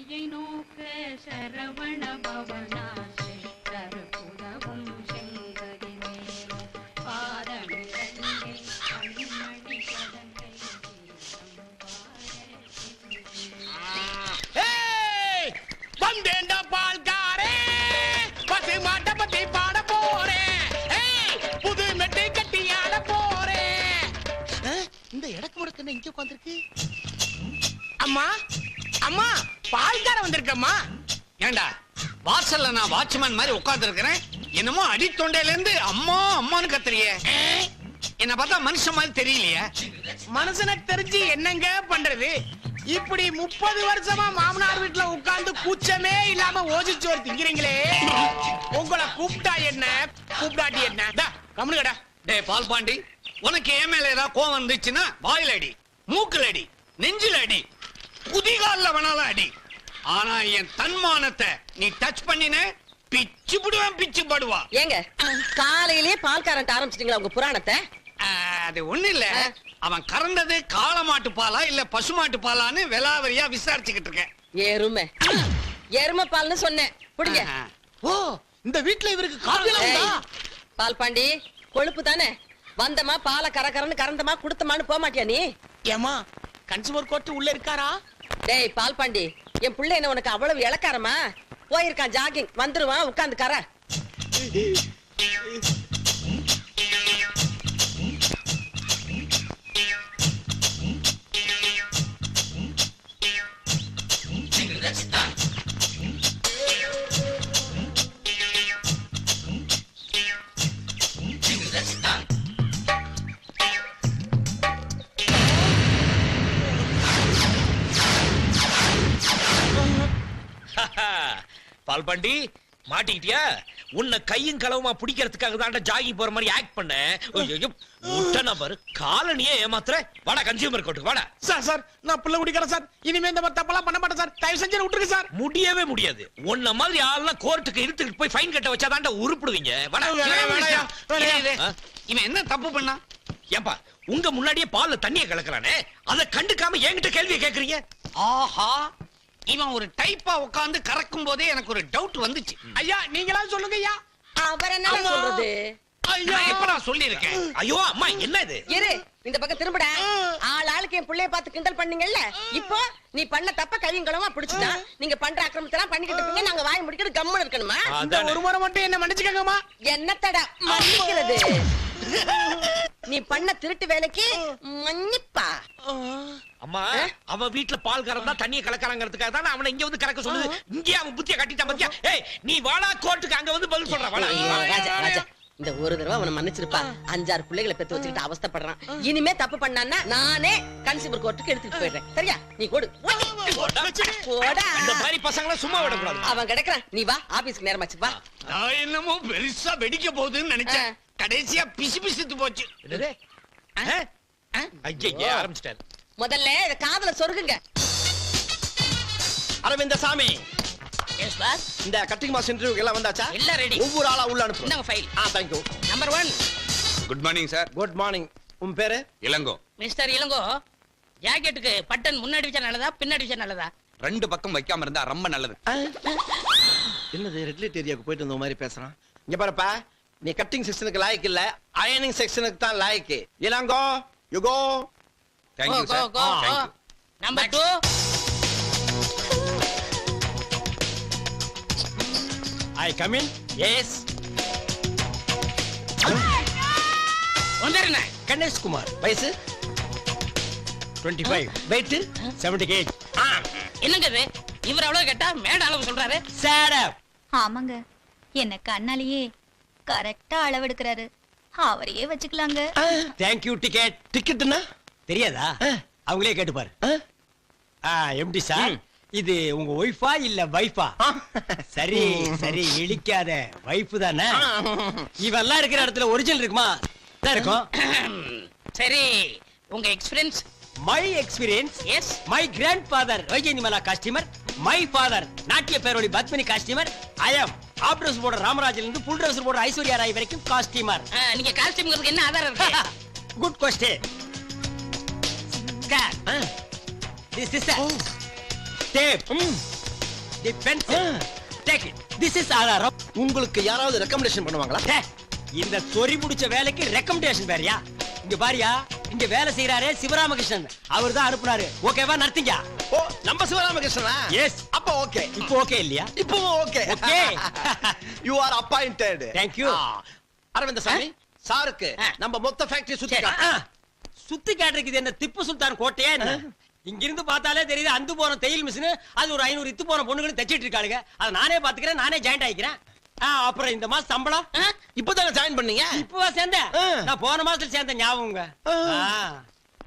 செவியை நோக்க சரவண பவனா சிஷ்டர் புதவும் செங்கதி மேலும் பாதமிரண்டில் கண்மணி கதங்கை வந்தேண்டா பால்காரே பசு மாட்ட பத்தி பாட போறேன் புது மெட்டு கட்டி ஆட போறேன். இந்த இடக்கு முடக்கு இங்க உட்காந்துருக்கு. அம்மா அம்மா பால்கார வந்திருக்கம்மா. ஏண்டா வாசல்ல நான் வாட்ச்மேன் மாதிரி உட்கார்ந்து இருக்கிறேன், என்னமோ அடி தொண்டையில இருந்து அம்மா அம்மான்னு கத்துறியே. என்ன பார்த்தா மனுஷன் மாதிரி தெரியலையே. மனுஷனுக்கு தெரிஞ்சு என்னங்க பண்றது? இப்படி 30 வருஷமா மாமனார் வீட்டுல உட்கார்ந்து கூச்சமே இல்லாம ஓசிச்சோறு திங்கிறீங்களே. உங்களை கூப்பிட்டா என்ன கூப்பிடாட்டி என்ன? கம்முனுடா. டேய் பால் பாண்டி, உனக்கு ஏன் மேல ஏதாவது கோவம் வந்துச்சுன்னா வாயில அடி, மூக்குல அடி, நெஞ்சில அடி, குதிகால்ல வேணாலும் அடி. ஆனா என் தன்மானத்தை நீ டச் பண்ணின பிச்சு புடுவேன், பிச்சு படுவா. ஏங்க காலையிலேயே பால்காரன் ஆரம்பிச்சிட்டீங்களா உங்க புராணத்தை? அது ஒண்ணு இல்ல, அவன் கறந்தது காளமாட்டு பாலா இல்ல பசுமாட்டு பாலான்னு விலாவரியா விசாரிச்சுக்கிட்டு இருக்கேன். எருமை பால்னு சொன்னேன். புடிங்க. ஓ, இந்த வீட்ல இவருக்கு காப்பியெல்லாம் உண்டா? பால் பாண்டி கொழுப்பு தானே, வந்தமா பாலை கரகரன்னு கறந்தமா குடுத்தமான்னு போக மாட்டியா நீ? ஏமா கன்சூமர் கோர்ட் உள்ள இருக்காரா? டேய் பால் பாண்டி, என் புள்ள என்ன உனக்கு அவ்வளவு இளக்காரமா? போயிருக்கான் ஜாகிங், வந்துருவான், உட்கார்ந்து கர. பால்பாண்டி மாட்டிக்கிட்டியா? உன்னை கையும் களவுமா பிடிக்கிறதுக்காக தான் ஜாகிங் போற மாதிரி ஆக்ட் பண்ண. பாரு காலனியே ஏமாத்துற. வாடா கன்சியூமர் கோர்ட்டுக்கு வாடா. சார் நான் புள்ள குடிக்கிறேன் சார். இனிமே இந்த மாதிரி தப்பெல்லாம் பண்ண மாட்டேன் சார். தயவு செஞ்சு விட்டுருங்க சார். முடியவே முடியாது. உன்ன மாதிரி ஆள்லாம் கோர்ட்டுக்கு இழுத்துட்டு போய் ஃபைன் கட்ட வச்சாதான்டா உருப்பிடுவீங்க. வாடா. இவன் என்ன தப்பு பண்ணா? ஏப்பா உங்க முன்னாடியே பால்ல தண்ணியை கலக்குறானே, அதை கண்டுக்காம என்கிட்ட கேள்வியை கேக்குறீங்க? ஆஹா, இவன் ஒரு டைப்பா உட்கார்ந்து கறக்கும் போதே எனக்கு ஒரு டவுட் வந்துச்சு. ஐயா நீங்களா சொல்லுங்க ஐயா. அவர் என்ன சொல்றது? ஐயா இப்ப நான் சொல்லியிருக்கேன். ஐயோ அம்மா என்ன இது? இரு, இந்த பக்கம் திரும்படா. ஆளுக்கு என் புள்ளைய பார்த்து கிண்டல் பண்ணீங்கல்ல, இப்போ நீ பண்ண தப்ப கையங்களமா பிடிச்சுட்டா நீங்க பண்ற அக்கிரமத்தெல்லாம் பண்ணிக்கிட்டு இருப்பீங்க. நாங்க வாய் முடிக்கிறது கம்முன்னு இருக்கணுமா? இந்த ஒரு முறை மட்டும் என்ன மன்னிச்சுக்கங்கம்மா. என்னத்தடா மன்னிக்கிறது? நீ பண்ண திருட்டு வேலைக்கு மன்னிப்பா? அம்மா அவன் வீட்டுல பால் கறந்தா தண்ணியை கலக்கறாங்கிறதுக்காக தான் அவனை இங்க வந்து கலக்க சொல்லுது. இங்கே அவன் புத்திய கட்டிட்டான் பாத்தியா? ஏய் நீ வாடா கோர்ட்டுக்கு, அங்க வந்து பதில் சொல்ற. வாடா ராஜா ராஜா, இந்த ஒரு தடவை அவனை மன்னிச்சிருப்பா. 6 பிள்ளைகளை பெத்து வச்சுக்கிட்டு அவஸ்தைப்படுறான். இனிமே தப்பு பண்ணான்னா நானே கன்சியூமர் கோர்ட்டுக்கு எடுத்துட்டு போயிடுறேன். சரியா? நீ கொடு. போடா. இந்த மாதிரி பசங்களை சும்மா விடக்கூடாது. அவன் கிடக்குறான், நீ வா, ஆபீஸ்க்கு நேரமாச்சு வா. நான் என்னமோ பெருசா வெடிக்க போகுதுன்னு நினைச்சேன், கடைசியா பிசு பிசுத்து போச்சு. ஐயே ஆரம்பிச்சிட்டாரு. முதல்ல இத காதுல சொருகுங்க. அரவிந்த சாமி, எஸ் பாஸ். இந்த கட்டிங் மாஸ் இன்டர்வியூக்கு எல்லாம் வந்தாச்சா? எல்லாம் ரெடி. ஒவ்வொரு ஆளா உள்ள அனுப்பு. இந்தாங்க file. thank you. Number 1. Good morning sir. Good morning. உன் பேரு? இளங்கோ. மிஸ்டர் இளங்கோ, ஜாக்கெட்டுக்கு பட்டன் முன்னாடி வச்சா நல்லதா பின்னாடி வச்சா நல்லதா? 2 பக்கம் வைக்காம இருந்தா ரொம்ப நல்லது. என்னது ரெட் லைட் ஏரியாவுக்கு போயிட்டு வந்த மாதிரி பேசுறான். இங்க பாருப்பா, நீ கட்டிங் செக்ஷனுக்கு லாயக்கு இல்ல, அயனிங் செக்ஷனுக்கு தான் லாயக்கு. Ilango you go. Thank you sir. Thank you. Number 2. I come in. Yes வந்துருங்க. கணேஷ் குமார். வயசு 25. weight 70 kg. என்னங்க இது? இவர் அவ்வளவு கேட்டா மேட அளவு சொல்றாரு. Shut up. ஆமாங்க, என்ன கண்ணாலேயே கரெக்டா அளவெடுக்கிறாரு. அவரையே வச்சுக்கலாங்க. Thank you ticket. டிக்கெட்னா தெரியாதா? அவங்களே கேட்டு பாரு. எம்டி சார், இது உங்க ஒய்ஃபா இல்ல வைஃபா? சரி சரி, இழிக்காத. வைஃப் தானே? இவெல்லாம் இருக்கிற இடத்துல ஒரிஜினல் இருக்குமா? இருக்கும். சரி, உங்க experience? My experience? Yes. My grandfather Vyjayanthimala costumer, my father நாட்டிய பேரோடி Padmini costumer, I am of dress போடுற ராமராஜில இருந்து புல் ட்ரெஸ் போடுற ஐஸ்வர்யா ராய் வரைக்கும் காஸ்டியூமர். நீங்க காஸ்டியூம்ங்கிறதுக்கு என்ன ஆதாரம் இருக்கு? Good question. This is a tape. The pencil take it this is ஆதாரம். உங்களுக்கு யாராவது ரெக்கமெண்டேஷன் பண்ணுவாங்களா? டே, இந்த சொறி முடிச்ச வேலைக்கு ரெக்கமெண்டேஷன் வேறயா? இங்க பாரியா, இங்க வேலை செய்யறாரே சிவராமகிருஷ்ணன், அவர்தான் அனுப்புனாரு. ஓகேவா? நடத்தீங்க. ஓ, நம்ம சிவராமகிருஷ்ணனா? எஸ். அப்ப ஓகே. இப்போ ஓகே இல்லையா? இப்போ okay. Okay. You are appointed. Thank you. Arvind Swamy சாருக்கு நம்ம மொத்த ஃபேக்டரி சுத்தி காட்டு. சுத்தி காட்டுறதுக்கு என்ன திப்பு சுல்தான் கோட்டையா என்ன? இங்க இருந்து பார்த்தாலே தெரியுது அந்து போன தையல் மிஷின், அது ஒரு 500 இத்து போன பொண்ணுங்களும் தச்சிட்டு இருக்காளுங்க. அதை நானே பாத்துக்கிறேன், நானே ஜாயிண்ட் ஆயிக்கிறேன். அப்புறம் இந்த மாசம் சம்பளம் இப்பதானே ஜாயின் பண்ணீங்க? இப்பவா சேர்ந்தேன்? நான் போன மாசத்துல சேர்ந்த ஞாபகங்க.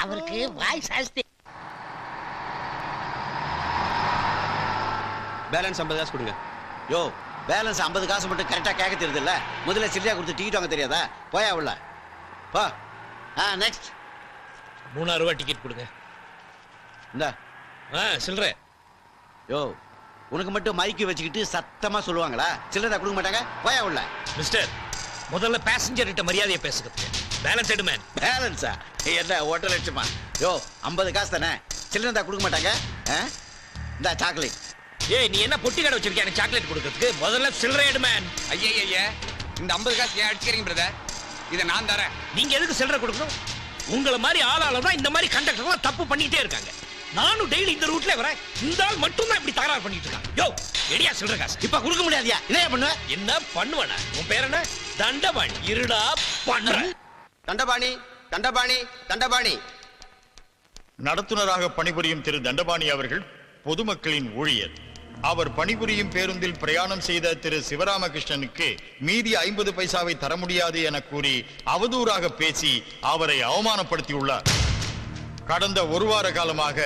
அவருக்கு வாய் சாஸ்தி. பேலன்ஸ் 50 காசு கொடுங்க. யோ, பேலன்ஸ் 50 காசு மட்டும் கரெக்டா கேட்க தெரியுது இல்ல? முதல்ல சில்லியா கொடுத்து டிக்கெட் வாங்க தெரியாதா? போயா உள்ள போ. நெக்ஸ்ட் 3000 ரூபாய் டிக்கெட் கொடுங்க. இந்த சில்லற. யோ, உனக்கு மட்டும் மைக்கு வச்சுக்கிட்டு சத்தமா சொல்லுவாங்களா? சில்லறை கொடுக்க மாட்டாங்க. போயா உள்ள. மிஸ்டர், முதல்ல பேசஞ்சர் கிட்ட மரியாதையை பேசுறதுக்கு. பேலன்ஸ் எடு மேன். பேலன்ஸா? என்ன 1 லட்சமா? யோ, 50 காசு தானே, சில்லறை கொடுக்க மாட்டாங்க. இந்த சாக்லேட். ஏய், நீ என்ன பொட்டி கடை வச்சிருக்க எனக்கு சாக்லேட் கொடுக்கிறதுக்கு? முதல்ல சில்லறை எடு மேன். ஐயா இந்த 50 காசு ஏன் அடிச்சுக்கிறீங்க பிரதர்? இதை நான் தரேன். நீங்க எதுக்கு சில்லறை கொடுக்கணும்? உங்களை மாதிரி ஆளால தான் இந்த மாதிரி கண்டக்டர்லாம் தப்பு பண்ணிட்டே இருக்காங்க. நானும் டெய்லி இந்த ரூட்ல வரேன், இந்த ஆள் மட்டும் தான் இப்படி தகராறு பண்ணிட்டு இருக்கான். யோ, எடியா சில்லறை காசு. இப்ப கொடுக்க முடியாதியா? என்ன பண்ணுவ? என்ன பண்ணுவனா? உன் பேர் என்ன? தண்டபாணி. இருடா பண்றேன். தண்டபாணி, தண்டபாணி, தண்டபாணி. நடத்துனராக பணிபுரியும் திரு தண்டபாணி அவர்கள் பொதுமக்களின் ஊழியர். அவர் பணிபுரியும் பேருந்தில் பிரயாணம் செய்த திரு சிவராமகிருஷ்ணனுக்கு மீதி 50 பைசாவை தர முடியாது என கூறி அவதூறாக பேசி அவரை அவமானப்படுத்தியுள்ளார். கடந்த 1 வார காலமாக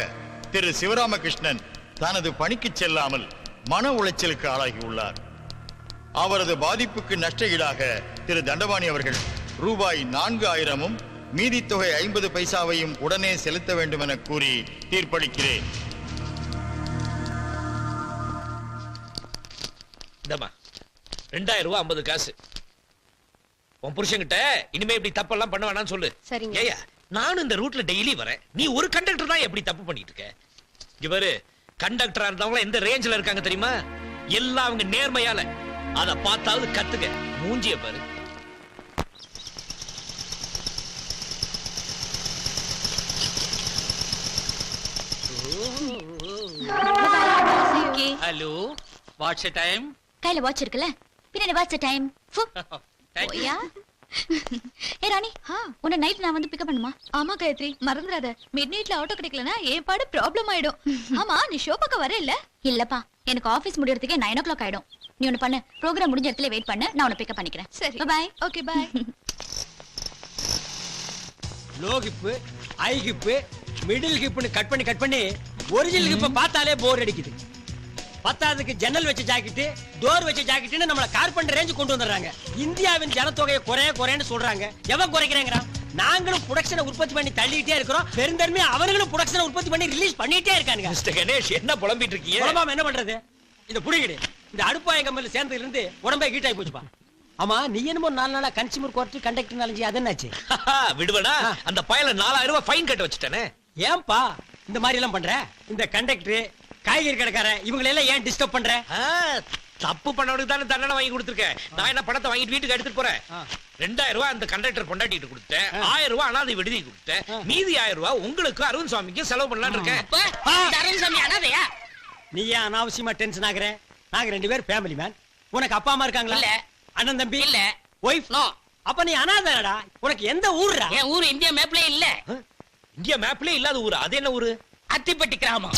திரு சிவராமகிருஷ்ணன் தனது பணிக்கு செல்லாமல் மன உளைச்சலுக்கு ஆளாகியுள்ளார். அவரது பாதிப்புக்கு நஷ்ட ஈடாக திரு தண்டபாணி அவர்கள் ரூபாய் 4000 மீதி தொகை 50 பைசாவையும் உடனே செலுத்த வேண்டும் என கூறி தீர்ப்பளிக்கிறேன். இந்தமா 2000 ரூபாய் 50 காசு. உன் புருஷன்கிட்ட இனிமே இப்படி தப்பெல்லாம் பண்ண வேணாம்னு சொல்லு. சரிங்க. ஏயா, நானும் இந்த ரூட்ல டெய்லி வரேன், நீ ஒரு கண்டக்டர் தான் எப்படி தப்பு பண்ணிட்டு இருக்க? இவரு கண்டக்டரா இருந்தவங்க எந்த ரேஞ்சில இருக்காங்க தெரியுமா? எல்லாம் அவங்க நேர்மையால. அத பார்த்தாவது கத்துக்க. மூஞ்சிய பாரு. Hello, what's the time? கையில வாட்ச் இருக்குல்ல, பின்னாடி வாட்ச் டைம். ஓயா ஏ ராணி, உன்னை நைட் நான் வந்து பிக்கப் பண்ணுமா? ஆமா காயத்ரி, மறந்துடாத. மிட் நைட்ல ஆட்டோ கிடைக்கலனா ஏன் பாடு ப்ராப்ளம் ஆயிடும். ஆமா, நீ ஷோ பார்க்க வர இல்ல? இல்லப்பா, எனக்கு ஆபீஸ் முடியறதுக்கே 9 o'clock ஆயிடும். நீ ஒன்னு பண்ணு, ப்ரோகிராம் முடிஞ்ச இடத்துல வெயிட் பண்ணு, நான் உன்னை பிக்கப் பண்ணிக்கிறேன். சரி, bye. Okay, bye. Low hip, high hip, middle ஹிப்னு கட் பண்ணி ஒரிஜினல் ஹிப்பை பார்த்தாலே போர் அடிக்குது. பத்தாவதுக்கு ஜன்னல் வச்ச ஜாக்கெட், டோர் வச்ச ஜாக்கெட்னு நம்மள கார்பெண்டர் ரேஞ்ச் கொண்டு வந்துடுறாங்க. இந்தியாவின் ஜனத்தொகையை குறையன்னு சொல்றாங்க. எவன் குறைக்கிறாங்கறான்? நாங்களும் ப்ரொடக்ஷனை உற்பத்தி பண்ணி தள்ளிட்டே இருக்கிறோம். பெருந்தன்மையா அவங்களும் ப்ரொடக்ஷனை உற்பத்தி பண்ணி ரிலீஸ் பண்ணிட்டே இருக்காங்க. மிஸ்டர் கணேஷ், என்ன புலம்பிட்டு இருக்கீங்க? புலம்பாம என்ன பண்றது? இந்த புடிங்கடி, இந்த அடுப்பாய கம்பெனில சேர்ந்ததுல இருந்து உடம்பே ஹீட் ஆகி போச்சுப்பா. ஆமா, நீ என்னமோ 4 நாளா கன்சியூமர் கோர்ட் கண்டக்டர் நாலஞ்சு அது என்னாச்சு? விடுவடா, அந்த பயல 4000 ரூபாய் ஃபைன் கட்ட வச்சுட்டானே. ஏன்பா இந்த மாதிரி எல்லாம் பண்ற? இந்த கண்டக்டர், காய்கறி கடைக்காரன் இவங்களை எல்லாம் ஏன் டிஸ்டர்ப் பண்ற? தப்பு பண்ணவனுக்கு தானே தண்டனை வாங்கி கொடுத்துருக்கேன். நான் என்ன பணத்தை வாங்கிட்டு வீட்டுக்கு எடுத்துட்டு போறேன். 2000 ரூபாய் அந்த கண்டக்டர் பொண்டாட்டிட்டு கொடுத்தேன், 1000 ரூபாய் அனாதை விடுதி கொடுத்தேன், மீதி 1000 ரூபாய் உங்களுக்கு அரவிந்த் சுவாமிக்கு செலவு பண்ணலாம்னு இருக்கேன். அரவிந்த் சாமி அனாதையா? நீ ஏன் அனாவசியமா டென்ஷன் ஆகுற? நாங்க 2 பேர் ஃபேமிலி மேன். உனக்கு அப்பா அம்மா இருக்காங்களா? இல்ல. அண்ணன் தம்பி இல்ல. ஒய்ஃப்? நோ. அப்ப நீ அனாதைடா. உனக்கு எந்த ஊர்டா? என் ஊர் இந்தியா மேப்ல இல்ல. இந்தியா மேப்லயே இல்லாத ஊரு. அது என்ன ஊரு? அத்திப்பட்டி கிராமம்.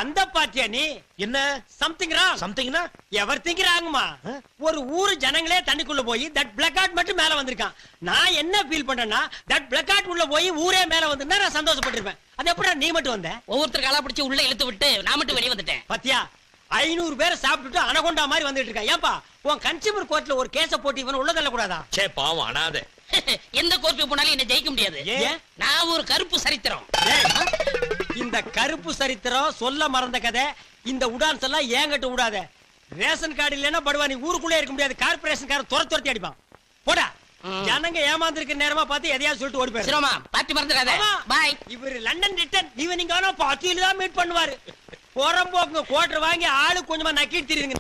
அந்த பாத்தியா நீ? என்ன சம்திங் ராங். சம்திங்னா எவர்திங் ராங்மா. ஒரு ஊரு ஜனங்களே தண்ணிக்குள்ள போய் தட் பிளாக் அவுட் மட்டும் மேல வந்திருக்கான். நான் என்ன ஃபீல் பண்றேன்னா, தட் பிளாக் அவுட் உள்ள போய் ஊரே மேல வந்திருந்தா நான் சந்தோஷப்பட்டிருப்பேன். அது எப்படா நீ மட்டும் வந்த? ஒவ்வொருத்தர் காலா பிடிச்சு உள்ள இழுத்து விட்டு நான் மட்டும் வெளிய வந்துட்டேன். பாத்தியா, 500 பேரை சாப்பிட்டுட்டு அனகொண்டா மாதிரி வந்துட்டு இருக்கான். ஏன்பா உன் கன்சியூமர் கோர்ட்ல ஒரு கேஸ போட்டு இவன் உள்ள தள்ள கூடாதா? சே பாவம், அனாதை. எந்த கோர்ட்டுக்கு போனாலும் என்ன ஜெயிக்க முடியாது. ஏன்? நான் ஒரு கருப்பு சரித்திரம். இந்த கருப்பு சரித்திரம் சொல்ல மறந்த கதை. இந்த உடான்ஸ் எல்லாம் ஏங்கட்டு விடாத. ரேஷன் கார்டு இல்லைன்னா படுவா, நீ ஊருக்குள்ளே இருக்க முடியாது. கார்பரேஷன் காரன் துரத்தி அடிப்பான். போடா. ஜனங்க ஏமாந்துருக்க நேரமா பார்த்து எதையாவது சொல்லிட்டு ஓடி போயிரு. சிரோமா பார்ட்டி மறந்துடாத. ஆமா. பாய். இவரு லண்டன் ரிட்டர்ன் ஈவினிங் ஆனா பார்ட்டியில தான் மீட் பண்ணுவாரு. போறம்போக்கு குவார்டர் வாங்கி ஆளு கொஞ்சமா நக்கிட்டு தெரியுங்க.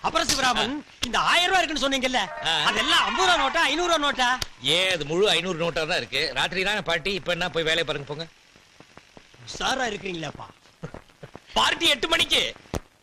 அப்புறம் சிவராமன், இந்த 1000 ரூபாய் இருக்குன்னு சொன்னீங்கல்ல, அதெல்லாம் 50 ரூபா நோட்டா 500 ரூபா நோட்டா? ஏன் அது முழு 500 நோட்டா தான் இருக்கு. ராத்திரி தான் பார்ட்டி, இப்ப என்ன போய் வேலையை பாருங்க போங்க. சாரா இருக்கீங்களாப்பா? பார்ட்டி 8 மணிக்கு.